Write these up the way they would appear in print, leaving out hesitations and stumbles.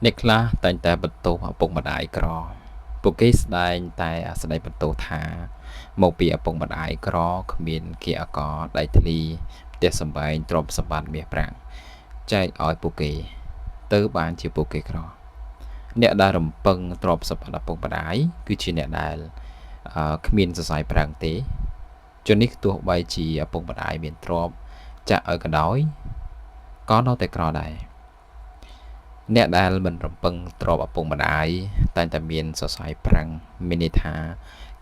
អ្នកខ្លះតែងតែបន្ទោសឪពុកម្ដាយក្រពួកគេស្ដែងតែស្ដីបន្ទោសថាមកពីឪពុកម្ដាយក្រគ្មានគេអកដៃធ្លីផ្ទះសម្បែងទ្រព្យសម្បត្តិមាសប្រាក់ចែកឲ្យពួកគេទៅបានជាពួកគេក្រអ្នកដែលរំពឹងទ្រព្យសម្បត្តិឪពុកម្ដាយគឺជាអ្នកដែលគ្មានសរសៃប្រាំងទេជននេះទោះបីជាឪពុកម្ដាយមានទ្រព្យចាក់ឲ្យក៏ដោយក៏នៅតែក្រដែរអ្នកដែលមិនរំពឹងទ្រព្យឪពុកម្ដាយតែងតែមានសរសៃប្រាំងមានន័យថា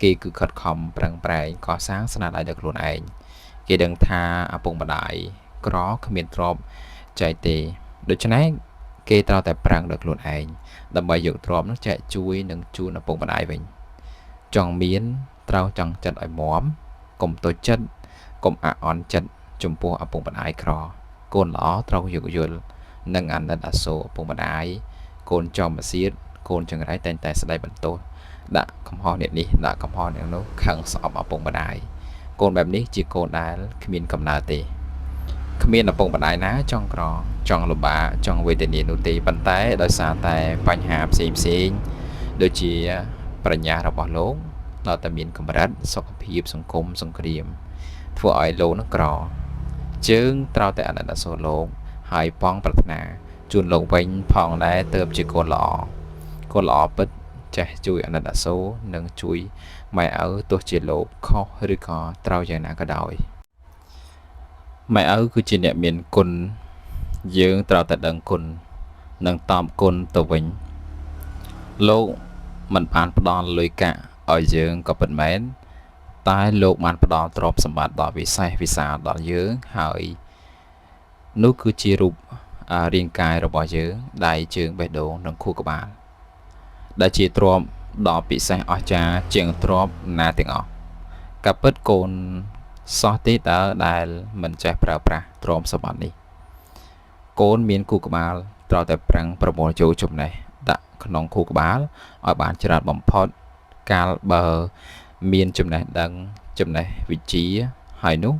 គេគឺខិតខំប្រឹងប្រែងកសាងស្នាដៃដោយខ្លួនឯងគេដឹងថាឪពុកម្ដាយក្រគ្មានទ្រព្យចែកទេដូច្នេះគេត្រូវតែប្រាំងដោយខ្លួនឯងដើម្បីយកទ្រព្យនោះចែកជួយនិងជូនឪពុកម្ដាយវិញចង់មានត្រូវចង់ចិត្តឲ្យមាំកុំតូចចិត្តកុំអាក់អន់ចិត្តចំពោះឪពុកម្ដាយក្រកូនល្អត្រូវយោគយល់និងអាណិតអាសូរឪពុកម្ដាយកូនចំអាសៀតកូនចង្រៃតែងតែស្ដីបន្ទោសដាក់កំហុសអ្នកនេះដាក់កំហុសអ្នកនោះខឹងស្អប់ឪពុកម្ដាយកូនបែបនេះជាកូនដែលគ្មានកំណើតទេគ្មានឪពុកម្ដាយណាចង់ក្រចង់លំបាកចង់វេទនានោះទេប៉ុន្តែដោយសារតែបញ្ហាផ្សេងដូចជាប្រាជ្ញារបស់លោកនៅតែមានកម្រិតសុខភាពសង្គមសង្គ្រាមធ្វើឲ្យលោកនឹងក្រជើងត្រូវតែអាណិតអាសូរលោកហើយប៉ងប្រាថ្នាជូនលោកវិញផងដែរទើបជាកូនល្អពិតចេះជួយអាណិតអាសូរនិងជួយម៉ែឪទោះជាលោកខុសឬក៏ត្រូវយ៉ាងណាក៏ដោយម៉ែឪគឺជាអ្នកមានគុណយើងត្រូវតែដឹងគុណនិងតបគុណទៅវិញលោកមិនបានផ្ដល់លុយកាក់ឲ្យយើងក៏ពិតមែនតែលោកបានផ្ដល់ទ្រព្យសម្បត្តិដ៏វិសេសវិសាលដល់យើងហើយនោះគឺជារូបរាងកាយរបស់យើងដៃជើងបេះដូងនិងខួរក្បាលដែលជាទ្រព្យដ៏ពិសេសអស្ចារ្យជាងទ្រព្យណាទាំងអស់កាពិតកូនសោះទេតើដែលមិនចេះប្រើប្រាស់ទ្រព្យសម្បត្តិនេះកូនមានខួរក្បាលត្រូវតែប្រឹងប្រមូលចូលចំណេះដាក់ក្នុងខួរក្បាលឲ្យបានច្រើនបំផុតកាលបើមានចំណេះដឹងចំណេះវិជ្ជាហើយនោះ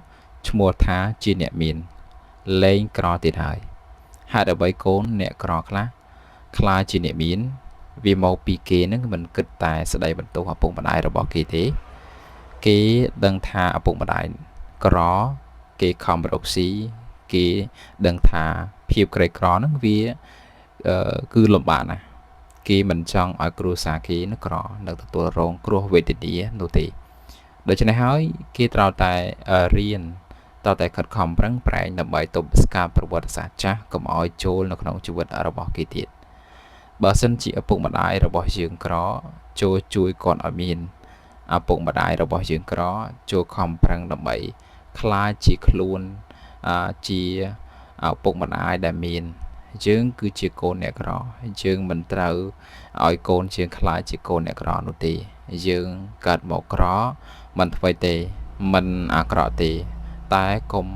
ឈ្មោះថាជាអ្នកមានលែងក្រទៀតហើយហេតុអ្វីកូនអ្នកក្រខ្លះខ្លាចជាអ្នកមានវាមកពីគេនឹងមិនគិតតែស្ដីបន្ទោសឪពុកម្ដាយរបស់គេទេគេដឹងថាឪពុកម្ដាយក្រគេខំរកស៊ីគេដឹងថាភាពក្រីក្រហ្នឹងវាគឺលំបាកណាស់គេមិនចង់ឲ្យគ្រួសារគេនឹងក្រនៅទទួលរងគ្រោះវេទនានោះទេដូច្នេះហើយគេត្រូវតែរៀនតតែខិតខំប្រឹងប្រែងដើម្បីទប់ស្កាត់ប្រវត្តិសាស្ត្រចាស់កុំឲ្យចូលនៅក្នុងជីវិតរបស់គេទៀតបើសិនជាឪពុកម្ដាយរបស់យើងក្រចូលជួយគាត់ឲ្យមានឪពុកម្ដាយរបស់យើងក្រចូលខំប្រឹងដើម្បីខ្លាចជាខ្លួនជាឪពុកម្ដាយដែលមានយើងគឺជាកូនអ្នកក្រយើងមិនត្រូវឲ្យកូនជាងខ្លាចជាកូនអ្នកក្រនោះទេយើងកើតមកក្រមិនអ្វីទេមិនអាក្រក់ទេតែកុំ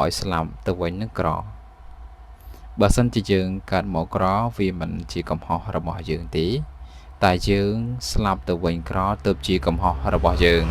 ឲ្យស្លាប់ទៅវិញនឹងក្របើសិនជាយើងកើតមកក្រវាមិនជាកំហុសរបស់យើងទេតែយើងស្លាប់ទៅវិញក្រទើបជាកំហុសរបស់យើង